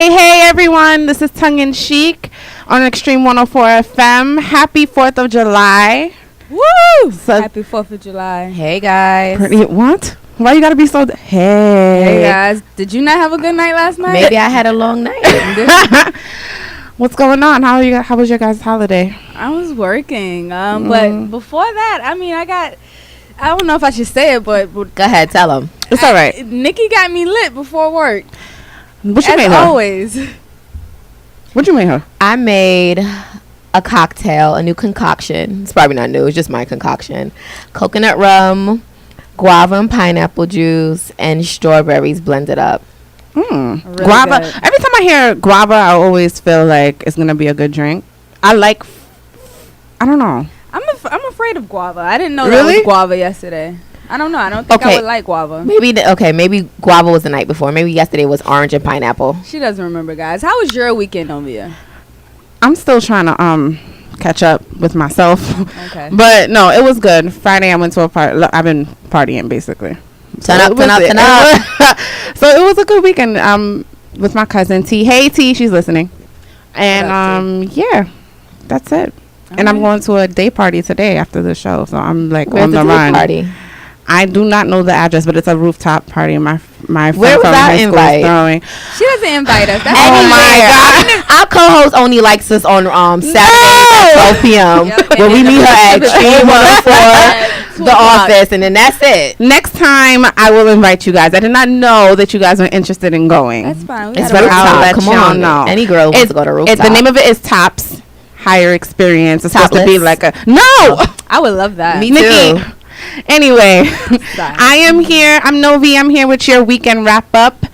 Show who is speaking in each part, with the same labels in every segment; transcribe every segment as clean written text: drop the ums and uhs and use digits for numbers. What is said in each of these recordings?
Speaker 1: Hey everyone, this is Tongue Chic on Extreme 104 FM. Happy 4th of July.
Speaker 2: Woo!
Speaker 1: So,
Speaker 2: Happy 4th of July.
Speaker 3: Hey guys.
Speaker 1: What? Why you gotta be so...
Speaker 2: Hey guys. Did you not have a good night last night?
Speaker 3: Maybe I had a long night.
Speaker 1: What's going on? How was your guys' holiday?
Speaker 2: I was working. But before that, I don't know if I should say it, but
Speaker 3: Go ahead, tell them.
Speaker 1: It's all right.
Speaker 2: Nikki got me lit before work.
Speaker 1: What you
Speaker 2: As
Speaker 1: made her?
Speaker 2: always.
Speaker 1: What you made her?
Speaker 3: I made a cocktail, a new concoction. It's probably not new. It's just my concoction. Coconut rum, guava and pineapple juice, and strawberries blended up.
Speaker 2: Really
Speaker 1: Guava.
Speaker 2: good.
Speaker 1: Every time I hear guava, I always feel like it's gonna be a good drink. I don't know.
Speaker 2: I'm afraid of guava. I didn't know
Speaker 1: Really?
Speaker 2: that was guava yesterday. I don't know. I don't think I would like guava.
Speaker 3: Maybe guava was the night before. Maybe yesterday was orange and pineapple.
Speaker 2: She doesn't remember, guys. How was your weekend, Ovia?
Speaker 1: I'm still trying to catch up with myself.
Speaker 2: Okay.
Speaker 1: But no, it was good. Friday I went to a party. I've been partying basically.
Speaker 3: Turn up.
Speaker 1: So it was a good weekend with my cousin T. Hey T, she's listening. And yeah, that's it. And I'm going to a day party today after the show, so I'm like
Speaker 3: Where's
Speaker 1: on the
Speaker 3: day
Speaker 1: run.
Speaker 3: Party?
Speaker 1: I do not know the address, but it's a rooftop party. My friend
Speaker 3: Where was
Speaker 1: from
Speaker 3: that
Speaker 1: high school
Speaker 3: invite?
Speaker 1: is throwing.
Speaker 2: She doesn't invite us. That's
Speaker 3: Oh my God! Our co-host only likes us on Saturdays at 12 p.m.
Speaker 2: Yep,
Speaker 3: where we meet her at Extreme 104, the office, and then that's it.
Speaker 1: Next time, I will invite you guys. I did not know that you guys were interested in going.
Speaker 2: That's fine.
Speaker 3: It's
Speaker 1: But I'll
Speaker 3: rooftop.
Speaker 1: let
Speaker 3: Come
Speaker 1: y'all
Speaker 3: on,
Speaker 1: know.
Speaker 3: any girl wants to go to rooftop.
Speaker 1: The name of it is Tops Higher Experience. It's supposed to be
Speaker 3: Topless?
Speaker 1: like a no.
Speaker 2: I would love that.
Speaker 3: Me
Speaker 1: Nikki.
Speaker 3: too.
Speaker 1: Anyway,
Speaker 2: Sorry.
Speaker 1: I am here. I'm Novi. I'm here with your weekend wrap up.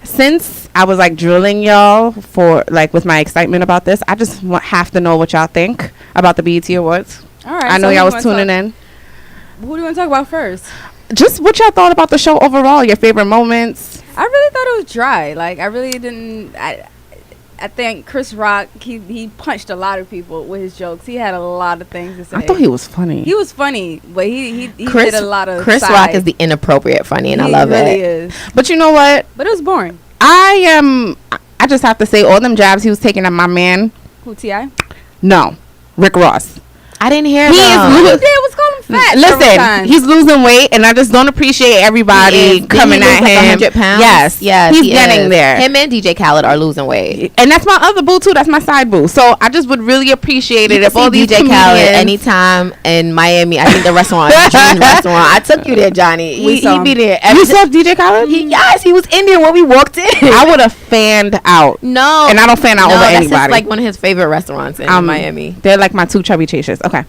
Speaker 1: Since I was like drilling y'all for like with my excitement about this, I just have to know what y'all think about the BET Awards.
Speaker 2: All right.
Speaker 1: I know y'all was tuning in.
Speaker 2: Who do you want to talk about first?
Speaker 1: Just what y'all thought about the show overall. Your favorite moments.
Speaker 2: I really thought it was dry. Like, I really didn't. I think Chris Rock, he punched a lot of people with his jokes. He had a lot of things to say.
Speaker 1: I thought he was funny.
Speaker 2: He was funny, but he
Speaker 3: Chris,
Speaker 2: did a lot of
Speaker 3: Chris
Speaker 2: side.
Speaker 3: Rock is the inappropriate funny, and I love
Speaker 2: He really
Speaker 3: it.
Speaker 2: is.
Speaker 1: But you know what?
Speaker 2: But it was boring.
Speaker 1: I just have to say, all them jabs he was taking at my man.
Speaker 2: Who, T.I.?
Speaker 1: No, Rick Ross.
Speaker 3: I didn't hear
Speaker 1: He is
Speaker 3: them.
Speaker 2: All he did was call him fat. several
Speaker 1: Listen,
Speaker 2: times.
Speaker 1: he's losing weight, and I just don't appreciate everybody coming
Speaker 3: Did he
Speaker 1: at
Speaker 3: lose like
Speaker 1: him.
Speaker 3: 100 pounds?
Speaker 1: Yes, he's
Speaker 3: he
Speaker 1: getting
Speaker 3: is.
Speaker 1: there.
Speaker 3: Him and DJ Khaled are losing weight.
Speaker 1: And that's my other boo too. That's my side boo. So I just would really appreciate it if all these
Speaker 3: DJ Khaled
Speaker 1: comedians.
Speaker 3: anytime in Miami. I think the restaurant, Dream Restaurant. I took you there, Johnny.
Speaker 2: We
Speaker 3: He
Speaker 2: saw him.
Speaker 3: be there.
Speaker 1: You saw DJ Khaled?
Speaker 3: Yes, he was in there when we walked in.
Speaker 1: I would have fanned out.
Speaker 3: No,
Speaker 1: And I don't fan out over
Speaker 3: that's
Speaker 1: anybody.
Speaker 3: just like one of his favorite restaurants in Miami.
Speaker 1: They're like my two chubby chasers. Okay,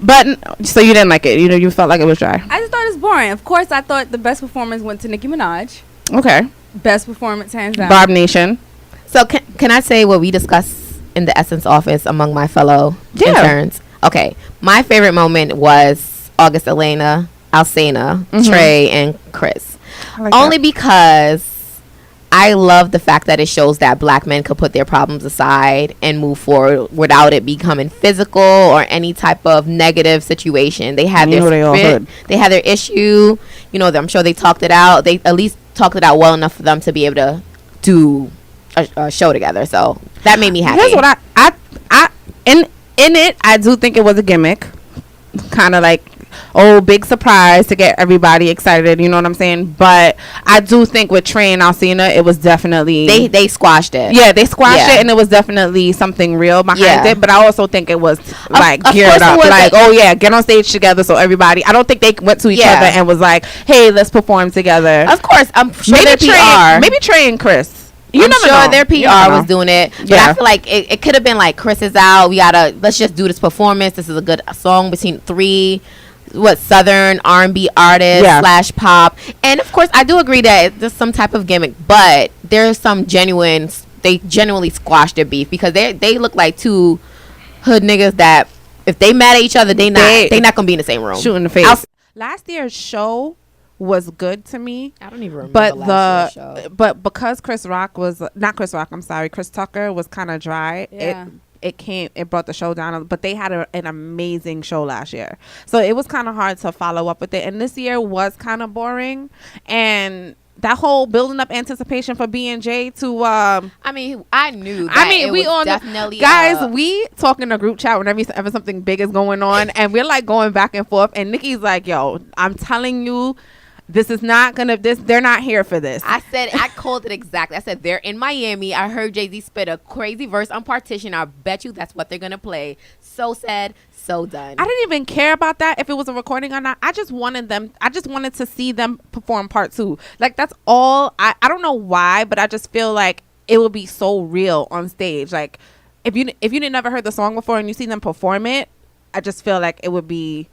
Speaker 1: but so you didn't like it. You felt like it was dry.
Speaker 2: I just thought it was boring. Of course, I thought the best performance went to Nicki Minaj.
Speaker 1: Okay,
Speaker 2: Best performance, hands down.
Speaker 1: Bob Nation.
Speaker 3: So can I say what we discussed in the Essence office among my fellow interns? Okay, my favorite moment was August Elena, Alsena, Trey, and Chris. Only because I love the fact that it shows that black men could put their problems aside and move forward without it becoming physical or any type of negative situation. They had their spit, they had their issue. You know, I'm sure they talked it out. They at least talked it out well enough for them to be able to do a show together. So that made me happy.
Speaker 1: Here's what I in it, I do think it was a gimmick, kind of like, oh, big surprise to get everybody excited, you know what I'm saying? But I do think with Trey and Alsina, it was definitely
Speaker 3: they squashed it.
Speaker 1: Yeah, they squashed it, and it was definitely something real behind it. But I also think it was like geared up, like, oh yeah, get on stage together. So everybody, I don't think they went to each other and was like, hey, let's perform together.
Speaker 3: Of course, I'm sure
Speaker 1: maybe Trey and Chris.
Speaker 3: I'm sure their PR was doing it. But I feel like it could have been like, Chris is out, let's just do this performance. This is a good song between three Southern R&B artist / pop. And of course I do agree that there's some type of gimmick, but there's some they genuinely squashed their beef, because they look like two hood niggas that if they mad at each other, they not gonna be in the same room
Speaker 1: shooting the face. Last year's show was good to me.
Speaker 3: I don't even remember last year's show.
Speaker 1: But because Chris Tucker was kind of dry. It brought the show down, but they had an amazing show last year, so it was kind of hard to follow up with it. And this year was kind of boring, and that whole building up anticipation for B&J to
Speaker 3: I mean, I knew that
Speaker 1: we on
Speaker 3: definitely
Speaker 1: guys, we talk in a group chat whenever ever something big is going on, and we're like going back and forth, and Nikki's like, yo, I'm telling you, this is not gonna they're not here for this.
Speaker 3: I called it exactly. I said they're in Miami. I heard Jay-Z spit a crazy verse on Partition. I bet you that's what they're gonna play. So said, so done.
Speaker 1: I didn't even care about that, if it was a recording or not. I just wanted to see them perform part 2. Like, that's all. I don't know why, but I just feel like it would be so real on stage. Like, if you didn't never heard the song before and you see them perform it, I just feel like it would be.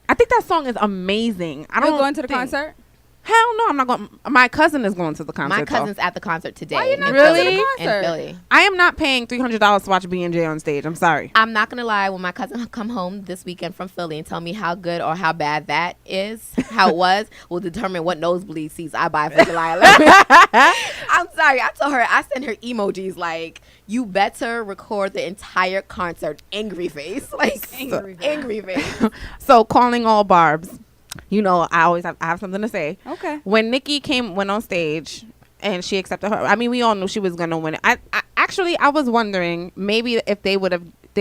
Speaker 1: I think that song is amazing.
Speaker 2: You're going to the concert?
Speaker 1: Hell no, I'm not going. My cousin is going to the concert.
Speaker 3: My cousin's at the concert today.
Speaker 2: Why you not
Speaker 1: Really?
Speaker 2: going to the concert?
Speaker 3: In Philly.
Speaker 1: I am not paying $300 to watch B&J on stage. I'm sorry.
Speaker 3: I'm not gonna lie. When my cousin come home this weekend from Philly and tell me how good or how bad that is, how it was, will determine what nosebleed seats I buy for July 11th. I'm sorry. I told her. I sent her emojis like, you better record the entire concert. Angry face. Like angry face.
Speaker 1: So calling all Barbs. You know, I have something to say.
Speaker 2: Okay.
Speaker 1: When Nikki went on stage and she accepted her, I mean, we all knew she was gonna win it. I was wondering maybe if they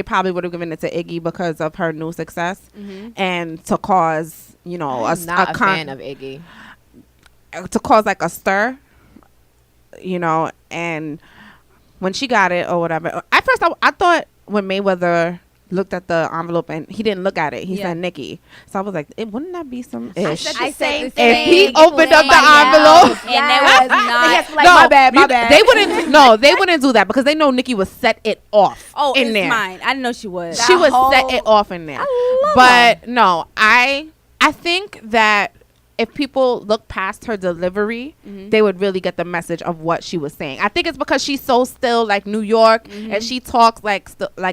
Speaker 1: probably would have given it to Iggy because of her new success, and to cause, you know,
Speaker 3: I'm not a fan of Iggy,
Speaker 1: to cause like a stir, you know. And when she got it or whatever, at first I thought when Mayweather looked at the envelope and he didn't look at it, he said Nikki. So I was like, wouldn't that be some ish?
Speaker 3: I said
Speaker 1: if he opened up the envelope
Speaker 2: and there was not
Speaker 3: like, my bad.
Speaker 1: They wouldn't do that because they know Nikki would set it off.
Speaker 2: Oh,
Speaker 1: in
Speaker 2: it's
Speaker 1: there.
Speaker 2: mine. I didn't know she would.
Speaker 1: She would set it off in there. But no, I think that if people look past her delivery, they would really get the message of what she was saying. I think it's because she's so still like New York, and she talks like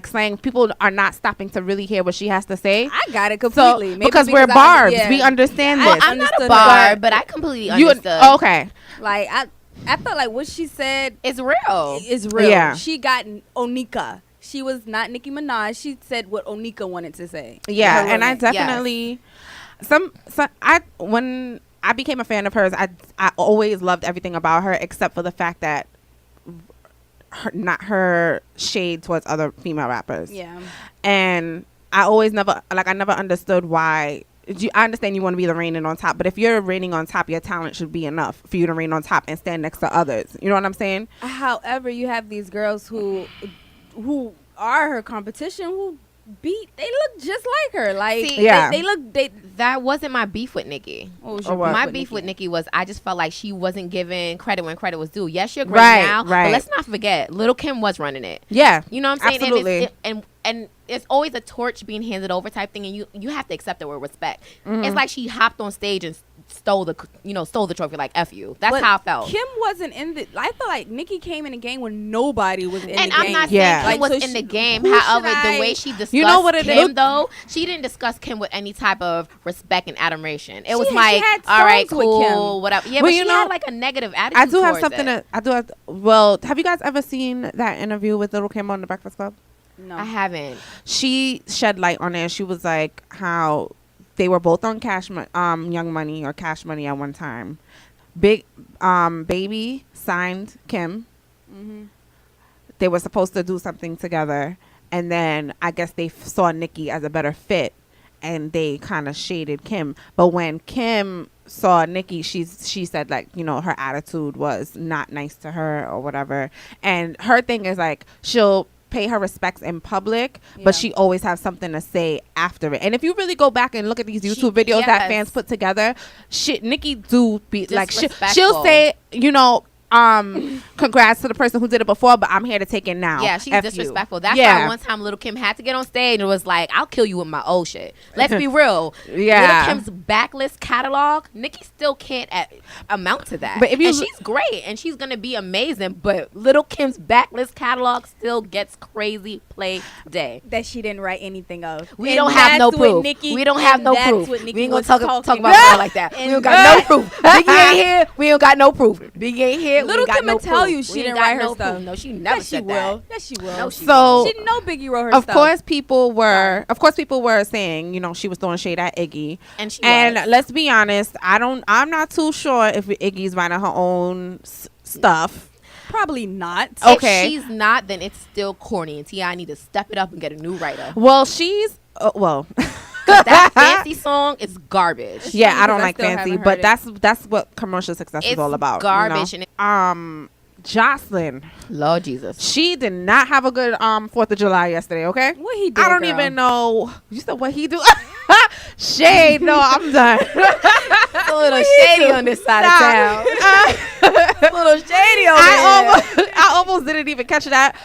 Speaker 1: slang. People are not stopping to really hear what she has to say.
Speaker 2: I got it completely.
Speaker 1: So, because we're Barbs, we understand this.
Speaker 3: I'm not a Barb, but I completely understood.
Speaker 1: Okay.
Speaker 2: Like, I felt like what she said
Speaker 3: is real.
Speaker 2: Is real.
Speaker 1: Yeah.
Speaker 2: She got Onika. She was not Nicki Minaj. She said what Onika wanted to say.
Speaker 1: Yeah, and I definitely when I became a fan of hers, I always loved everything about her except for the fact that her shade towards other female rappers.
Speaker 2: Yeah.
Speaker 1: And I never understood why. I understand you want to be the reigning on top, but if you're reigning on top, your talent should be enough for you to reign on top and stand next to others. You know what I'm saying?
Speaker 2: However, you have these girls who are her competition who they look just like her. Like,
Speaker 3: that wasn't my beef with Nikki. My beef with Nikki was I just felt like she wasn't given credit when credit was due. Yes, you're great now, but let's not forget, Lil' Kim was running it.
Speaker 1: Yeah,
Speaker 3: you know what I'm saying?
Speaker 1: Absolutely.
Speaker 3: And it's always a torch being handed over type thing, and you have to accept it with respect. It's like she hopped on stage and stole the trophy, like F you. That's how I felt.
Speaker 2: Kim wasn't in the. I felt like Nikki came in the game when nobody was in the game.
Speaker 3: And I'm not saying Kim was in the game. However, the way she discussed Kim, though, she didn't discuss Kim with any type of respect and admiration. It was like, all right, cool, whatever. Yeah, but she had like a negative attitude.
Speaker 1: I do have something. Well, have you guys ever seen that interview with Lil' Kim on The Breakfast Club?
Speaker 2: No,
Speaker 3: I haven't.
Speaker 1: She shed light on it. She was like how they were both on Young Money or Cash Money at one time. Baby signed Kim. They were supposed to do something together, and then I guess they saw Nicki as a better fit, and they kind of shaded Kim. But when Kim saw Nicki, she said, like, you know, her attitude was not nice to her or whatever. And her thing is like she'll pay her respects in public, but she always has something to say after it. And if you really go back and look at these YouTube videos that fans put together, Nicki do be like she'll say, you know, congrats to the person who did it before, but I'm here to take it now.
Speaker 3: Yeah, she's disrespectful. That's why one time Lil' Kim had to get on stage and was like, I'll kill you with my old shit. Let's be real. Lil' Kim's backlist catalog, Nicki still can't amount to that. But and she's great and she's gonna be amazing, but Lil' Kim's backlist catalog still gets crazy play day.
Speaker 2: That she didn't write anything of.
Speaker 3: We don't have no proof. We don't have no proof. We ain't gonna talk about her like that. We don't got no proof. Biggie ain't here. We don't got no proof. Biggie ain't here. it.
Speaker 2: Little
Speaker 3: We got
Speaker 2: Kim
Speaker 3: no
Speaker 2: will tell
Speaker 3: proof.
Speaker 2: you she
Speaker 3: We
Speaker 2: didn't
Speaker 3: got
Speaker 2: write her
Speaker 3: no
Speaker 2: stuff.
Speaker 3: proof. No, she never
Speaker 2: Yes, she
Speaker 3: said that.
Speaker 2: will. Yes, she will.
Speaker 3: No, she
Speaker 1: So-
Speaker 2: She know Biggie wrote her
Speaker 1: Of
Speaker 2: stuff.
Speaker 1: course, people were saying, you know, she was throwing shade at Iggy.
Speaker 3: And she
Speaker 1: And
Speaker 3: was.
Speaker 1: let's be honest, I'm not too sure if Iggy's writing her own stuff.
Speaker 2: Probably not.
Speaker 1: Okay.
Speaker 3: If she's not, then it's still corny. And T.I. need to step it up and get a new writer.
Speaker 1: Well, she's well.
Speaker 3: That fancy song is garbage.
Speaker 1: Yeah,
Speaker 2: funny
Speaker 1: I don't
Speaker 2: 'cause I
Speaker 1: like
Speaker 2: still
Speaker 1: fancy,
Speaker 2: haven't
Speaker 1: but
Speaker 2: heard
Speaker 1: that's what commercial success is
Speaker 3: It's
Speaker 1: all about.
Speaker 3: garbage.
Speaker 1: You know? Jocelyn,
Speaker 3: Lord Jesus.
Speaker 1: she did not have a good 4th of July yesterday. Okay,
Speaker 2: What he did,
Speaker 1: I don't
Speaker 2: girl?
Speaker 1: even know. You said what he do? Shade. No, I'm done.
Speaker 3: It's a little shady on this side of town. It's a little shady over there.
Speaker 1: I almost didn't even catch that.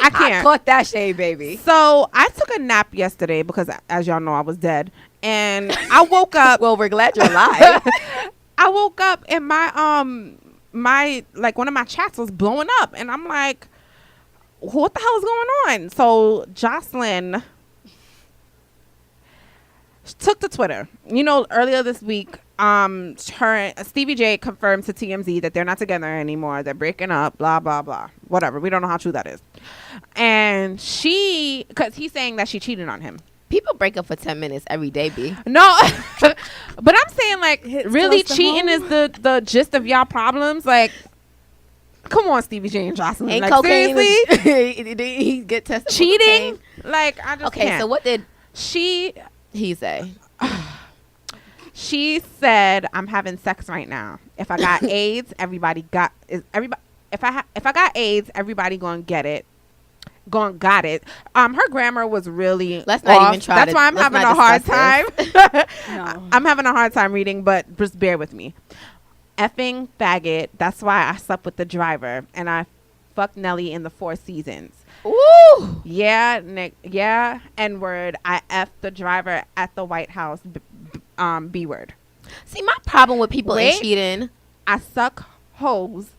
Speaker 1: I
Speaker 3: I
Speaker 1: can't.
Speaker 3: caught that shade, baby.
Speaker 1: So I took a nap yesterday because, as y'all know, I was dead, and I woke up.
Speaker 3: Well, we're glad you're alive.
Speaker 1: I woke up and my like one of my chats was blowing up, and I'm like, what the hell is going on? So Jocelyn took to Twitter. You know, earlier this week, her Stevie J confirmed to TMZ that they're not together anymore. They're breaking up. Blah blah blah. Whatever. We don't know how true that is. And because he's saying that she cheated on him.
Speaker 3: People break up for 10 minutes every day, B.
Speaker 1: No, but I'm saying like
Speaker 2: Hits
Speaker 1: really
Speaker 2: close to
Speaker 1: cheating
Speaker 2: home.
Speaker 1: is the gist of y'all problems. Like, come on, Stevie J and Jocelyn.
Speaker 3: Ain't
Speaker 1: Like,
Speaker 3: cocaine.
Speaker 1: seriously,
Speaker 3: He get tested for
Speaker 1: cheating?
Speaker 3: cocaine?
Speaker 1: Like, I just
Speaker 3: Okay,
Speaker 1: can't.
Speaker 3: so what did
Speaker 1: she
Speaker 3: he say?
Speaker 1: she said, "I'm having sex right now. If I got AIDS, everybody got is everybody. If I got AIDS, everybody gonna get it." Got it. Her grammar was really
Speaker 3: Let's not
Speaker 1: off.
Speaker 3: even try
Speaker 1: That's
Speaker 3: to-
Speaker 1: why I'm
Speaker 3: let's
Speaker 1: having
Speaker 3: not
Speaker 1: a hard
Speaker 3: discuss
Speaker 1: time.
Speaker 2: No.
Speaker 1: I'm having a hard time reading, but just bear with me. Effing faggot. That's why I slept with the driver and I fucked Nelly in the 4 seasons.
Speaker 3: Ooh.
Speaker 1: Yeah, Nick. Yeah, N word. I effed the driver at the White House. B word.
Speaker 3: See, my problem with people
Speaker 1: Wait.
Speaker 3: ain't cheating.
Speaker 1: I suck hoes.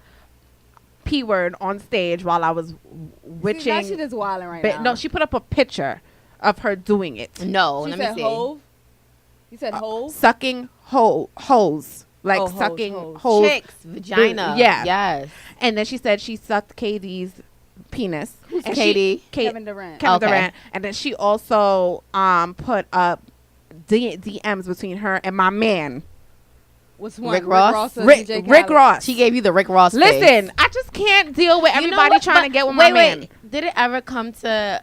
Speaker 1: P word on stage while I was
Speaker 2: See,
Speaker 1: witching.
Speaker 2: now she just wilding right
Speaker 1: But
Speaker 2: now.
Speaker 1: no, she put up a picture of her doing it.
Speaker 3: No,
Speaker 2: She
Speaker 3: let me
Speaker 2: said
Speaker 3: see.
Speaker 2: hove. You said hove.
Speaker 1: Sucking hoes. Like
Speaker 2: Oh, hoes,
Speaker 1: sucking
Speaker 2: hoes.
Speaker 1: hoes.
Speaker 3: Chicks, vagina.
Speaker 1: Yeah.
Speaker 3: Yes.
Speaker 1: And then she said she sucked KD's penis.
Speaker 3: Who's
Speaker 1: And
Speaker 3: Katie?
Speaker 2: Kevin Durant.
Speaker 1: Kevin
Speaker 3: Okay.
Speaker 1: Durant. And then she also put up DMs between her and my man.
Speaker 2: What's one?
Speaker 3: Rick Ross?
Speaker 2: or
Speaker 1: Rick,
Speaker 2: DJ
Speaker 1: Rick
Speaker 2: Khaled?
Speaker 1: Ross.
Speaker 3: She gave you the Rick Ross face.
Speaker 1: Listen, I just can't deal with
Speaker 3: You know
Speaker 1: everybody
Speaker 3: what?
Speaker 1: trying to
Speaker 3: But
Speaker 1: get with my
Speaker 3: wait,
Speaker 1: man.
Speaker 3: Did it ever come to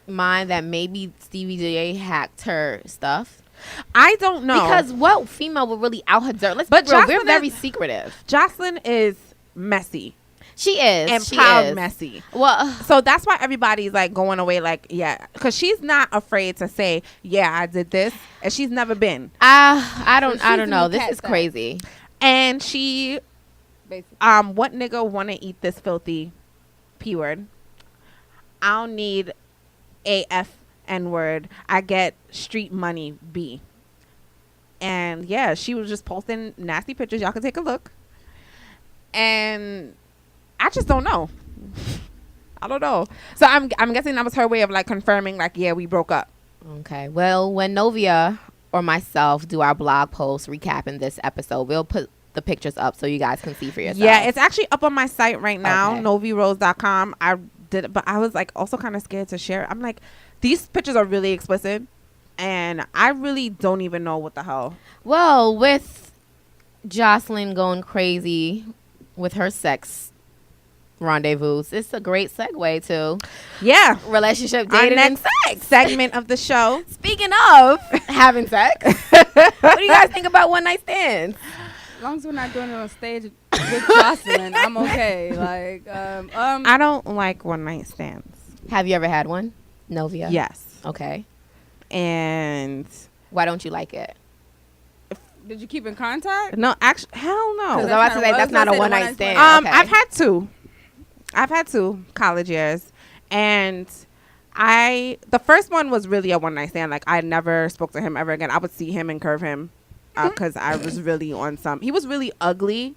Speaker 3: mind that maybe Stevie J hacked her stuff?
Speaker 1: I don't know.
Speaker 3: Because what female would really out her dirt? Let's
Speaker 1: But
Speaker 3: be real, we're
Speaker 1: Jocelyn
Speaker 3: very
Speaker 1: is-
Speaker 3: secretive.
Speaker 1: Jocelyn is messy
Speaker 3: She is.
Speaker 1: and
Speaker 3: she
Speaker 1: proud
Speaker 3: is.
Speaker 1: messy.
Speaker 3: Well,
Speaker 1: So that's why everybody's like going away like, yeah. Because she's not afraid to say, yeah, I did this. And she's never been.
Speaker 3: I
Speaker 2: So she's
Speaker 3: don't know.
Speaker 2: in the
Speaker 3: This
Speaker 2: cat
Speaker 3: is
Speaker 2: side.
Speaker 3: crazy.
Speaker 1: And she,
Speaker 2: Basically.
Speaker 1: what nigga want to eat this filthy P word? I don't need AF N word. I get street money B. And yeah, she was just posting nasty pictures. Y'all can take a look. And I just don't know. I don't know. So I'm guessing that was her way of like confirming like, yeah, we broke up.
Speaker 3: Okay. Well, when Novia or myself do our blog post recapping this episode, we'll put the pictures up so you guys can see for yourself.
Speaker 1: Yeah, it's actually up on my site right now,
Speaker 3: Okay.
Speaker 1: novirose.com. I did it, but I was like also kind of scared to share. I'm like, these pictures are really explicit, and I really don't even know what the hell.
Speaker 3: Well, with Jocelyn going crazy with her sex rendezvous, it's a great segue to
Speaker 1: Yeah,
Speaker 3: relationship,
Speaker 1: our
Speaker 3: dating, and
Speaker 1: next
Speaker 3: sex.
Speaker 1: segment of the show.
Speaker 3: Speaking of having sex, what do you guys think about one night stands?
Speaker 2: As long as we're not doing it on stage with Jocelyn, I'm okay. Like,
Speaker 1: I don't like one night stands.
Speaker 3: Have you ever had one, Novia?
Speaker 1: Yes,
Speaker 3: Okay.
Speaker 1: and
Speaker 3: Why don't you like it?
Speaker 2: did you keep in contact?
Speaker 1: no, actually, hell no.
Speaker 3: Because
Speaker 2: That's
Speaker 3: I was about
Speaker 2: not
Speaker 3: to
Speaker 2: a-
Speaker 3: say
Speaker 2: I was
Speaker 3: that's
Speaker 2: gonna
Speaker 3: not a
Speaker 2: say
Speaker 3: one
Speaker 2: the
Speaker 3: night
Speaker 2: one-night
Speaker 3: stand.
Speaker 2: stand.
Speaker 3: Okay.
Speaker 1: I've had two college years, and the first one was really a one night stand. Like I never spoke to him ever again. I would see him and curve him because I was really on some. He was really ugly,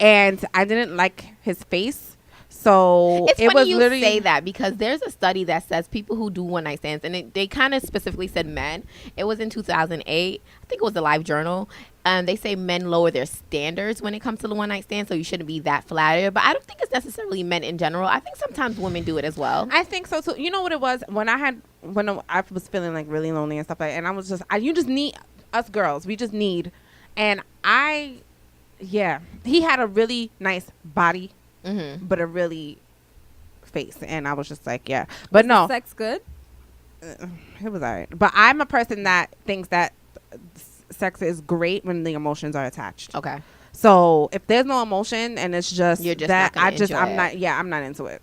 Speaker 1: and I didn't like his face. So
Speaker 3: It's
Speaker 1: it
Speaker 3: funny
Speaker 1: was
Speaker 3: you
Speaker 1: literally
Speaker 3: say that because there's a study that says people who do one night stands, and they kind of specifically said men. It was in 2008. I think it was the Live Journal. They say men lower their standards when it comes to the one night stand, so you shouldn't be that flattered. But I don't think it's necessarily men in general. I think sometimes women do it as well.
Speaker 1: I think so too. You know what it was when I was feeling like really lonely and stuff like that, and I was just you just need us girls. We just need, and he had a really nice body, but a really face, and I was just like, yeah, but no,
Speaker 2: sex good.
Speaker 1: It was alright. But I'm a person that thinks that sex is great when the emotions are attached.
Speaker 3: Okay.
Speaker 1: So if there's no emotion and it's just
Speaker 3: You're just
Speaker 1: that,
Speaker 3: not gonna enjoy
Speaker 1: I'm not into it.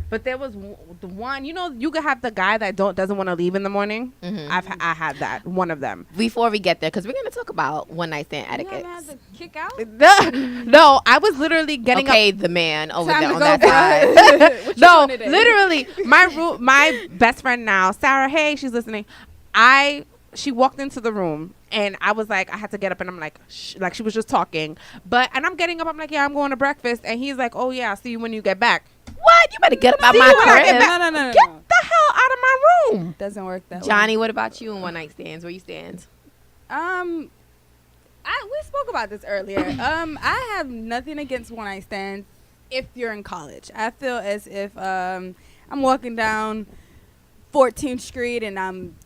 Speaker 1: But there was the one, you could have the guy that doesn't want to leave in the morning. I had that, one of them.
Speaker 3: Before we get there, because we're going to talk about one night stand
Speaker 2: You
Speaker 3: etiquette.
Speaker 2: have to kick out.
Speaker 1: No, I was literally getting up.
Speaker 3: Okay, the man over
Speaker 2: Time
Speaker 3: there
Speaker 2: to
Speaker 3: on
Speaker 2: go,
Speaker 3: that side.
Speaker 1: No, literally, my best friend now, Sarah. Hey, she's listening. She walked into the room and I was like, I had to get up and I'm like, like she was just talking, and I'm getting up. I'm like, yeah, I'm going to breakfast, and he's like, oh yeah, I'll see you when you get back.
Speaker 3: What? You better get up out my crib.
Speaker 2: No.
Speaker 1: Get the hell out of my room.
Speaker 2: Doesn't work that way.
Speaker 3: Johnny, what about you and one night stands? Where you stand?
Speaker 2: We spoke about this earlier. I have nothing against one night stands if you're in college. I feel as if I'm walking down 14th Street and I'm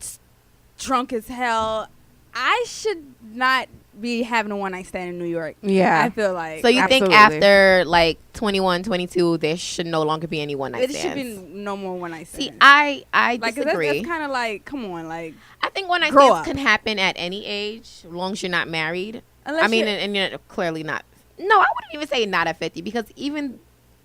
Speaker 2: drunk as hell. I should not be having a one night stand in New York.
Speaker 1: Yeah.
Speaker 2: I feel like.
Speaker 3: So you
Speaker 1: Absolutely.
Speaker 3: think after like 21, 22, there should no longer be any one night
Speaker 2: it
Speaker 3: stands?
Speaker 2: should be no more one night stands.
Speaker 3: See, I
Speaker 2: like,
Speaker 3: disagree.
Speaker 2: that's kind of like, come on, like.
Speaker 3: I think one night
Speaker 2: Grow
Speaker 3: stands
Speaker 2: up.
Speaker 3: can happen at any age, as long as you're not married.
Speaker 2: Unless
Speaker 3: I mean,
Speaker 2: you're-
Speaker 3: and you're clearly not. No, I wouldn't even say not at 50, because even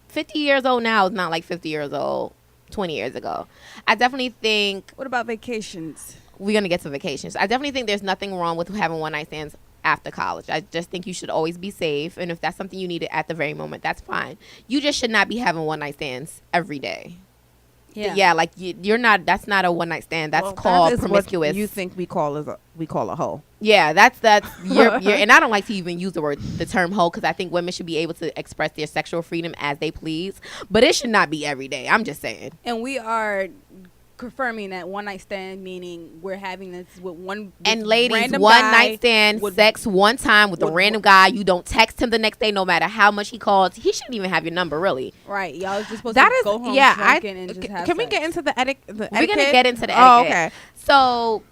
Speaker 3: 50 years old now is not like 50 years old 20 years ago. I definitely think
Speaker 2: What about vacations?
Speaker 3: we're going to get to vacations. I definitely think there's nothing wrong with having one night stands after college. I just think you should always be safe. And if that's something you need at the very moment, that's fine. You just should not be having one night stands every day. Yeah, like you're not. That's not a one night stand. That's called promiscuous.
Speaker 1: What you think we call a hoe?
Speaker 3: Yeah, that's you're and I don't like to even use the term hoe, because I think women should be able to express their sexual freedom as they please, but it should not be every day. I'm just saying.
Speaker 2: And we are confirming that one night stand, meaning we're having this with one
Speaker 3: And ladies,
Speaker 2: random
Speaker 3: one
Speaker 2: guy
Speaker 3: night stand, sex one time with a random guy. You don't text him the next day, no matter how much he calls. He shouldn't even have your number, really.
Speaker 2: Right, y'all was just supposed
Speaker 1: That
Speaker 2: to
Speaker 1: is
Speaker 2: go home drunken and just have
Speaker 1: Can we
Speaker 2: sex.
Speaker 1: get into the etiquette?
Speaker 3: We're gonna get into the etiquette.
Speaker 1: Oh, okay.
Speaker 3: So,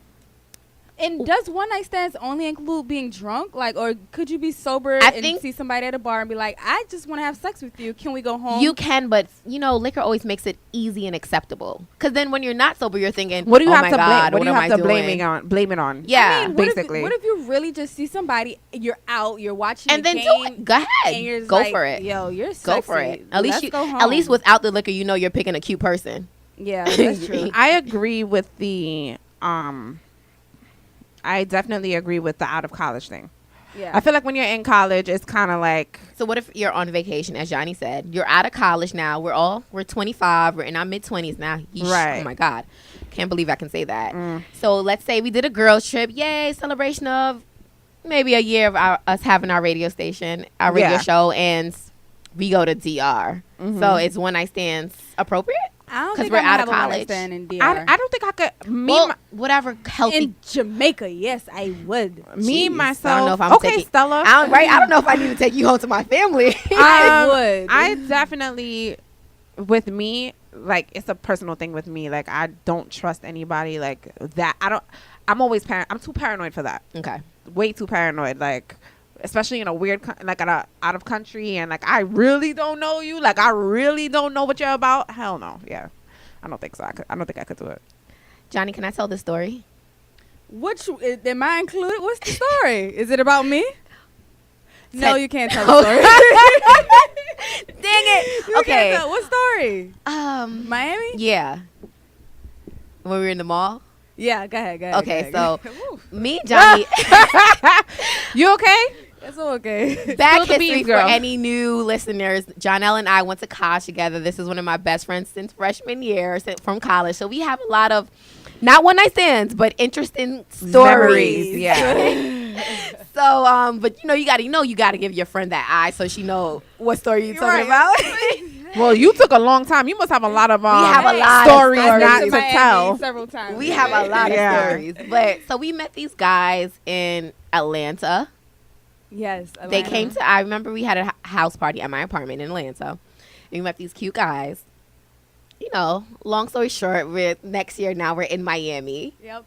Speaker 2: And does one night stands only include being drunk? Like, or could you be sober
Speaker 3: I
Speaker 2: and
Speaker 3: think-
Speaker 2: see somebody at a bar and be like, I just want to have sex with you. Can we go home?
Speaker 3: you can, but liquor always makes it easy and acceptable. Because then when you're not sober, you're thinking,
Speaker 1: What do you
Speaker 3: oh
Speaker 1: have
Speaker 3: my
Speaker 1: to blame?
Speaker 3: God,
Speaker 1: What do you
Speaker 3: am
Speaker 1: have
Speaker 3: I
Speaker 1: to blame
Speaker 3: doing?
Speaker 1: it on? Blame it on?
Speaker 3: Yeah.
Speaker 2: I mean, what
Speaker 1: basically.
Speaker 2: What if you really just see somebody, you're out, you're watching
Speaker 3: And
Speaker 2: the
Speaker 3: then
Speaker 2: game,
Speaker 3: do it. Go
Speaker 2: and you're
Speaker 3: ahead.
Speaker 2: just
Speaker 3: Go
Speaker 2: like,
Speaker 3: for it.
Speaker 2: Yo, you're sexy.
Speaker 3: Go for it. At least
Speaker 2: Let's go home.
Speaker 3: at least without the liquor, you're picking a cute person.
Speaker 2: Yeah, that's true.
Speaker 1: I agree with the I definitely agree with the out of college thing.
Speaker 2: Yeah.
Speaker 1: I feel like when you're in college, it's kind of like
Speaker 3: So what if you're on vacation, as Johnny said? You're out of college now. We're 25. We're in our mid-20s now. Yeesh.
Speaker 1: Right.
Speaker 3: Oh, my God. Can't believe I can say that. So let's say we did a girls trip. Yay, celebration of maybe a year of us having our radio station, our radio
Speaker 1: Yeah.
Speaker 3: show, and we go to DR. So is one night stands appropriate?
Speaker 2: I don't
Speaker 3: 'Cause
Speaker 2: think
Speaker 3: we're
Speaker 2: I'm
Speaker 3: out
Speaker 2: gonna
Speaker 3: of
Speaker 2: have a one-night
Speaker 3: college.
Speaker 2: stand in DR.
Speaker 1: I don't think I could.
Speaker 3: Well, whatever healthy.
Speaker 2: In Jamaica, yes, I would.
Speaker 1: Me
Speaker 3: Jeez,
Speaker 1: myself.
Speaker 3: I don't know if I'm
Speaker 1: okay,
Speaker 3: taking-
Speaker 1: Stella.
Speaker 3: I don't know if I need to take you home to my family.
Speaker 2: I would.
Speaker 1: I definitely, with me, like it's a personal thing with me. Like I don't trust anybody like that. I'm always I'm too paranoid for that.
Speaker 3: Okay.
Speaker 1: Way too paranoid. Like especially in a weird like out of country, and like I really don't know you. Like I really don't know what you're about. Hell no. Yeah, I don't think so. I don't think I could do it.
Speaker 3: Johnny, can I tell this story?
Speaker 2: Which am I included? What's the story? Is it about me? No, you can't tell the story.
Speaker 3: Dang it.
Speaker 2: You
Speaker 3: Okay.
Speaker 2: can't tell. What story? Miami?
Speaker 3: Yeah. When we were in the mall.
Speaker 2: Yeah, go ahead.
Speaker 3: Okay,
Speaker 2: go
Speaker 3: so
Speaker 2: ahead. Woo.
Speaker 3: me and Johnny,
Speaker 1: You okay?
Speaker 2: That's all okay.
Speaker 3: back
Speaker 1: Spill the
Speaker 3: history
Speaker 1: beans,
Speaker 3: for
Speaker 1: girl.
Speaker 3: any new listeners. Jonelle and I went to college together. This is one of my best friends since freshman year from college. So we have a lot of, not one night stands, but interesting stories.
Speaker 1: Memories, yeah.
Speaker 3: So, but you gotta give your friend that eye so she know what story you're talking
Speaker 2: Right.
Speaker 3: about.
Speaker 1: Well, you took a long time. You must have a lot of
Speaker 3: have a lot of
Speaker 1: stories
Speaker 3: stories.
Speaker 1: not
Speaker 2: to
Speaker 1: to
Speaker 2: Miami
Speaker 1: tell.
Speaker 2: several times.
Speaker 3: We have a lot
Speaker 1: Yeah.
Speaker 3: of stories. But so we met these guys in Atlanta.
Speaker 2: Yes,
Speaker 3: They
Speaker 2: Atlanta.
Speaker 3: came to, I remember we had a house party at my apartment in Atlanta. And we met these cute guys. You know, long story short, next year now we're in Miami.
Speaker 2: Yep.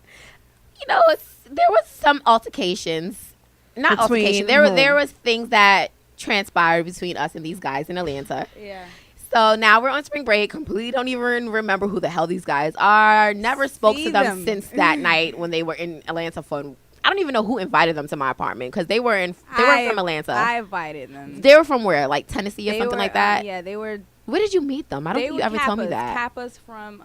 Speaker 3: You know, there was some altercations. Not
Speaker 1: Between
Speaker 3: altercation. There was things that transpired between us and these guys in Atlanta.
Speaker 2: Yeah.
Speaker 3: So now we're on spring break. Completely don't even remember who the hell these guys are. Never spoke
Speaker 2: See
Speaker 3: to them
Speaker 2: them.
Speaker 3: since that night when they were in Atlanta for. I don't even know who invited them to my apartment because they weren't from Atlanta.
Speaker 2: I invited them.
Speaker 3: They were from where, like Tennessee or
Speaker 2: They
Speaker 3: something
Speaker 2: were,
Speaker 3: like that.
Speaker 2: yeah, they were.
Speaker 3: Where did you meet them? I don't
Speaker 2: They
Speaker 3: think
Speaker 2: were
Speaker 3: you ever told me that.
Speaker 2: Kappas from.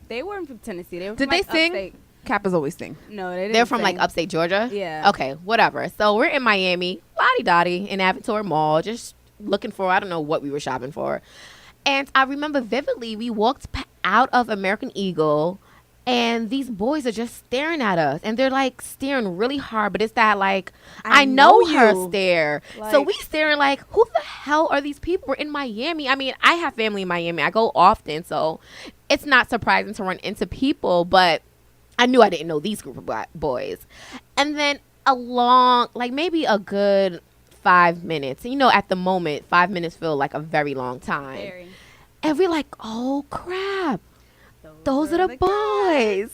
Speaker 2: They weren't from Tennessee. They were
Speaker 1: Did
Speaker 2: from,
Speaker 1: they
Speaker 2: like,
Speaker 1: sing?
Speaker 2: upstate.
Speaker 1: Kappas always sing.
Speaker 2: No, they didn't.
Speaker 3: They're from
Speaker 2: sing.
Speaker 3: like upstate Georgia.
Speaker 2: Yeah.
Speaker 3: Okay, whatever. So we're in Miami, lottie dottie, in Aventura Mall, just looking for, I don't know what we were shopping for. And I remember vividly, we walked out of American Eagle, and these boys are just staring at us. And they're like staring really hard, but it's that like, I know her
Speaker 2: you.
Speaker 3: stare. So
Speaker 2: Like-
Speaker 3: we staring like, who the hell are these people? We're in Miami. I mean, I have family in Miami. I go often, so it's not surprising to run into people, but I knew I didn't know these group of boys. And then like maybe a good 5 minutes. You know, at the moment, 5 minutes feel like a very long time.
Speaker 2: Very.
Speaker 3: And we're like, oh, crap. Those are the boys.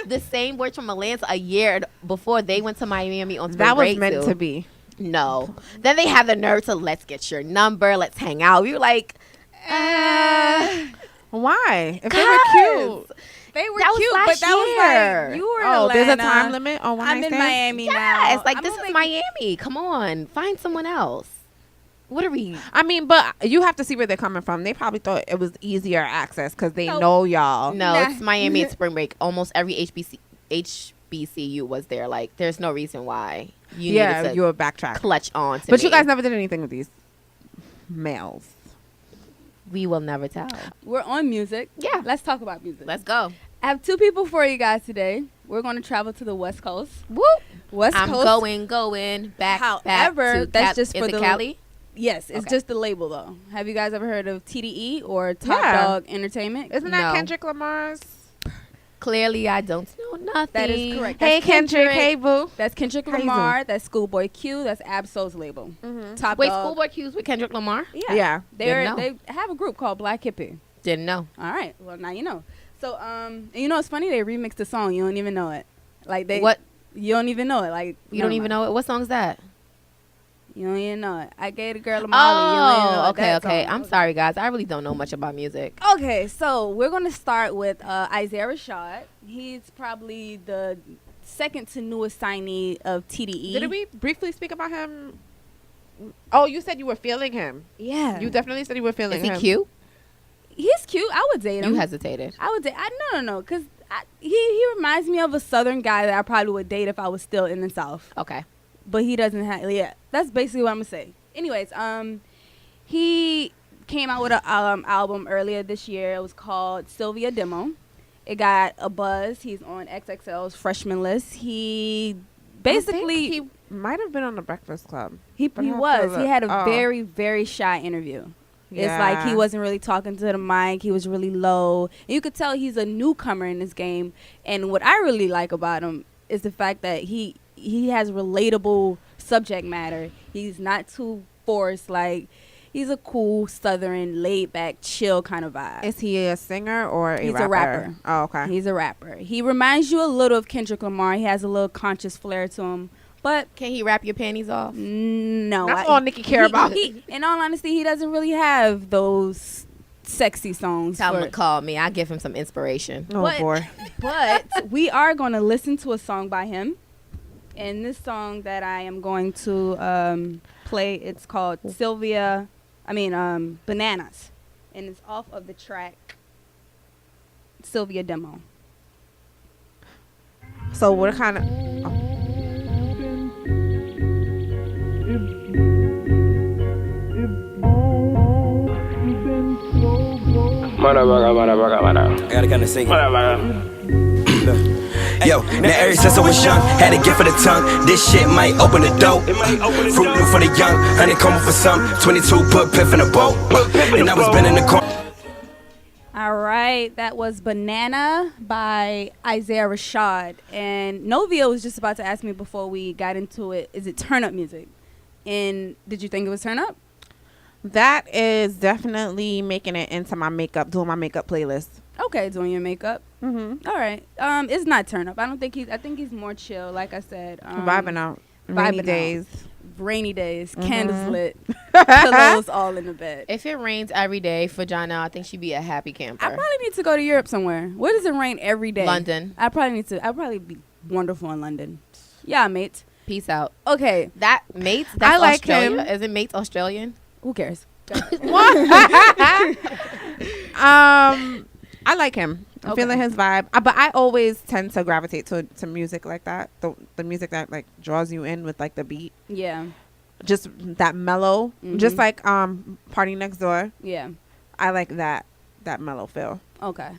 Speaker 3: The same boys from Atlanta a year before they went to Miami on spring
Speaker 1: That was
Speaker 3: break
Speaker 1: meant
Speaker 3: too.
Speaker 1: to be.
Speaker 3: No. Then they have the nerve to let's get your number. Let's hang out. We were like,
Speaker 1: Why? If they were cute.
Speaker 2: They were
Speaker 3: That was
Speaker 2: cute,
Speaker 3: last
Speaker 2: but that was
Speaker 3: year.
Speaker 2: like you were in
Speaker 1: Oh,
Speaker 2: Atlanta.
Speaker 1: there's a time limit on one
Speaker 2: I'm
Speaker 1: night
Speaker 2: in
Speaker 1: stand?
Speaker 2: Miami now.
Speaker 3: yes, like
Speaker 2: I'm
Speaker 3: this
Speaker 2: gonna
Speaker 3: is
Speaker 2: make-
Speaker 3: Miami. Come on. Find someone else. What are we?
Speaker 1: I mean, but you have to see where they're coming from. They probably thought it was easier access because they
Speaker 2: Nope.
Speaker 1: know y'all.
Speaker 3: No,
Speaker 2: Nah.
Speaker 3: it's Miami at spring break. Almost every HBCU was there. Like, there's no reason why you
Speaker 1: Yeah,
Speaker 3: needed to
Speaker 1: you were backtrack.
Speaker 3: clutch on to
Speaker 1: But
Speaker 3: me.
Speaker 1: you guys never did anything with these males.
Speaker 3: We will never tell.
Speaker 2: We're on music.
Speaker 3: Yeah.
Speaker 2: Let's talk about music.
Speaker 3: Let's go.
Speaker 2: I have two people for you guys today. We're going to travel to the West Coast.
Speaker 3: Whoop.
Speaker 2: West
Speaker 3: I'm
Speaker 2: Coast.
Speaker 3: going back.
Speaker 2: However,
Speaker 3: to
Speaker 2: that's just
Speaker 3: is
Speaker 2: for
Speaker 3: it
Speaker 2: the-
Speaker 3: Cali?
Speaker 2: Yes, it's
Speaker 3: Okay.
Speaker 2: just the label though. Have you guys ever heard of TDE or Top
Speaker 1: Yeah.
Speaker 2: Dog Entertainment?
Speaker 1: Isn't that
Speaker 3: No.
Speaker 1: Kendrick Lamar's?
Speaker 3: Clearly, I don't know nothing.
Speaker 2: That is correct.
Speaker 1: Hey,
Speaker 2: That's
Speaker 1: Kendrick. Hey, boo.
Speaker 2: That's Kendrick
Speaker 1: How you
Speaker 2: Lamar. That's Schoolboy Q. That's Absol's label.
Speaker 1: Mm-hmm.
Speaker 2: Top
Speaker 3: Wait,
Speaker 2: Dog.
Speaker 3: Schoolboy Q's with Kendrick Lamar?
Speaker 1: Yeah.
Speaker 2: They
Speaker 3: Didn't know.
Speaker 2: they have a group called Black Hippie.
Speaker 3: Didn't know.
Speaker 2: All right. Well, now you know. So and you know it's funny they remixed the song. You don't even know it. Like they
Speaker 3: What?
Speaker 2: You don't even know it. Like
Speaker 3: You don't even know it? What song is that?
Speaker 2: You don't even know it. I gave the girl a Molly. You don't even know
Speaker 3: Oh,
Speaker 2: it. That
Speaker 3: okay.
Speaker 2: song.
Speaker 3: I'm sorry, guys. I really don't know much about music.
Speaker 2: Okay, so we're going to start with Isaiah Rashad. He's probably the second to newest signee of TDE.
Speaker 1: Did we briefly speak about him? Oh, you said you were feeling him.
Speaker 2: Yeah.
Speaker 1: You definitely said you were feeling
Speaker 3: Is he
Speaker 1: him.
Speaker 3: cute?
Speaker 2: He's cute. I would date him.
Speaker 3: You hesitated.
Speaker 2: I would date. No, because he reminds me of a Southern guy that I probably would date if I was still in the South.
Speaker 3: Okay.
Speaker 2: But he doesn't have. Yeah, that's basically what I'm gonna say. Anyways, he came out with an album earlier this year. It was called Sylvia Demo. It got a buzz. He's on XXL's freshman list. He basically
Speaker 1: he might have been on the Breakfast Club.
Speaker 2: he
Speaker 1: but I have to
Speaker 2: was. He
Speaker 1: look.
Speaker 2: had a
Speaker 1: Oh.
Speaker 2: very, very shy interview. It's like he
Speaker 1: Yeah.
Speaker 2: wasn't really talking to the mic. He was really low. And you could tell he's a newcomer in this game. And what I really like about him is the fact that he has relatable subject matter. He's not too forced. Like, he's a cool, southern, laid back, chill kind of vibe.
Speaker 1: Is he a singer or a
Speaker 2: He's
Speaker 1: rapper?
Speaker 2: a rapper.
Speaker 1: Oh, okay.
Speaker 2: He's a rapper. He reminds you a little of Kendrick Lamar. He has a little conscious flair to him. But
Speaker 3: Can he wrap your panties off?
Speaker 2: no.
Speaker 1: That's all Nicki care about.
Speaker 2: In all honesty, he doesn't really have those sexy songs.
Speaker 3: Tell him
Speaker 2: for-
Speaker 3: to call me. I'll give him some inspiration.
Speaker 1: Oh,
Speaker 2: But-
Speaker 1: boy.
Speaker 2: But we are going to listen to a song by him. And this song that I am going to play, it's called Bananas. And it's off of the track Sylvia Demo.
Speaker 1: So what kind of...
Speaker 4: I gotta kind of sing it. Yo, now ever since I was young, had a gift for the tongue. This shit might open the door. Fruit new for the young, honeycomb for some. 22 put piff in a boat. And I was been in the corner.
Speaker 2: All right, that was Banana by Isaiah Rashad. And Novia was just about to ask me before we got into it, is it turn up music? And did you think it was turn up?
Speaker 1: That is definitely making it into my makeup, doing my makeup playlist.
Speaker 2: Okay, doing your makeup.
Speaker 1: Mm-hmm.
Speaker 2: All right. It's not turn up. I think he's more chill, like I said.
Speaker 1: Vibing out. Rainy days.
Speaker 2: Rainy days. Candles lit. Pillows all in the bed.
Speaker 3: If it rains every day for Jonna, I think she'd be a happy camper.
Speaker 2: I probably need to go to Europe somewhere. Where does it rain every day?
Speaker 3: London.
Speaker 2: I'd probably be wonderful in London. Yeah, mate.
Speaker 3: Peace out.
Speaker 2: Okay.
Speaker 3: That Mates, that's
Speaker 1: I like
Speaker 3: Australia.
Speaker 1: him.
Speaker 3: Isn't Mates Australian?
Speaker 2: Who cares?
Speaker 1: I like him. I'm
Speaker 2: Okay.
Speaker 1: feeling his vibe. But I always tend to gravitate to music like that. The music that like draws you in with like the beat.
Speaker 2: Yeah.
Speaker 1: Just that mellow.
Speaker 2: Mhm.
Speaker 1: Just like Party Next Door.
Speaker 2: Yeah.
Speaker 1: I like that mellow feel.
Speaker 2: Okay.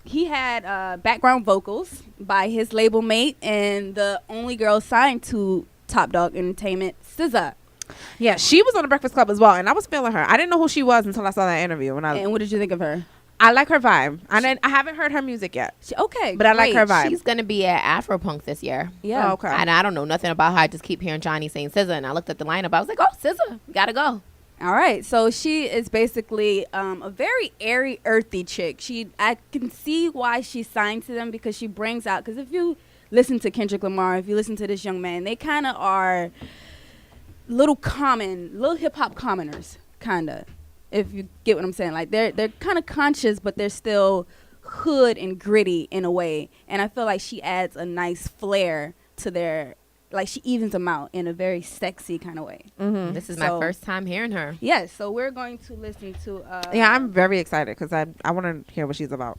Speaker 2: He had background vocals by his label mate and the only girl signed to Top Dog Entertainment, SZA.
Speaker 1: Yeah, she was on the Breakfast Club as well, and I was feeling her. I didn't know who she was until I saw that interview.
Speaker 2: And what did you think of her?
Speaker 1: I like her vibe. I haven't heard her music yet,
Speaker 2: Okay,
Speaker 1: but I like her
Speaker 2: great.
Speaker 1: vibe.
Speaker 3: She's gonna be at Afropunk this year.
Speaker 2: Yeah.
Speaker 1: Oh, okay.
Speaker 3: And I don't know nothing about her. I just keep hearing Johnny saying SZA, and I looked at the lineup. I was like, oh, SZA, gotta go.
Speaker 2: All right. So she is basically a very airy, earthy chick. I can see why she signed to them because she brings out. Because if you listen to Kendrick Lamar, if you listen to this young man, they kind of are little hip hop commoners, kind of. If you get what I'm saying, like they're kind of conscious, but they're still hood and gritty in a way. And I feel like she adds a nice flair to their. Like she evens them out in a very sexy kind of way.
Speaker 1: Mm-hmm.
Speaker 3: This is my first time hearing her.
Speaker 2: Yes, so we're going to listen to.
Speaker 1: Yeah, I'm very excited because I want to hear what she's about.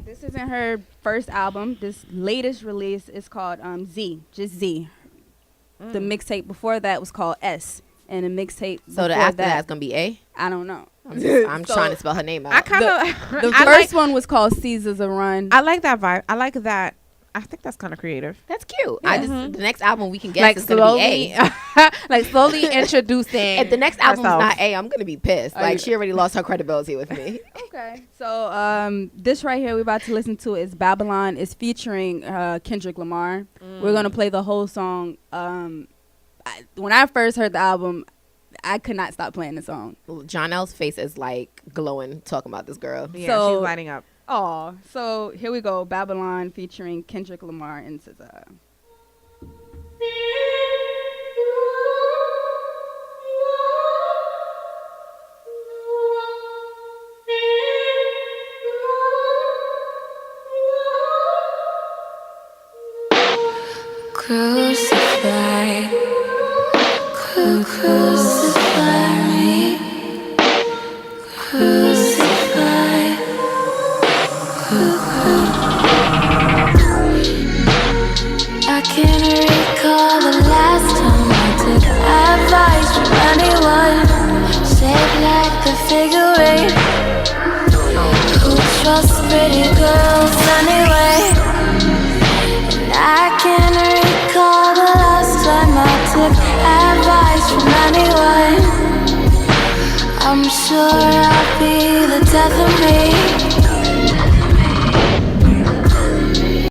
Speaker 2: This isn't her first album. This latest release is called Z, just Z. The mixtape before that was called S, and the mixtape.
Speaker 3: So the after that's gonna be A.
Speaker 2: I don't know.
Speaker 3: I'm trying to spell her name out.
Speaker 1: I kind of
Speaker 2: The first one was called Caesar's a Run.
Speaker 1: I like that vibe. I like that. I think that's kind of creative.
Speaker 3: That's cute.
Speaker 1: Yeah.
Speaker 3: The next album we can get
Speaker 1: Like
Speaker 3: is gonna be A.
Speaker 1: like slowly introducing.
Speaker 3: If the next album's
Speaker 1: herself.
Speaker 3: not A, I'm gonna be pissed. Like she already lost her credibility with me.
Speaker 2: Okay, so this right here we're about to listen to is Babylon. Is featuring Kendrick Lamar. We're gonna play the whole song. When I first heard the album, I could not stop playing the song.
Speaker 3: John L's face is like glowing talking about this girl.
Speaker 1: Yeah,
Speaker 2: So-
Speaker 1: she's lighting up.
Speaker 2: Oh, so here we go. Babylon featuring Kendrick Lamar and SZA.
Speaker 5: Crucify, crucify me, crucify, I can't recall the last time I took advice from anyone. Shaped like a figure eight. Who trusts pretty girls anyway? And I can't recall the last time I took advice from anyone. I'm sure I'll be the death of me.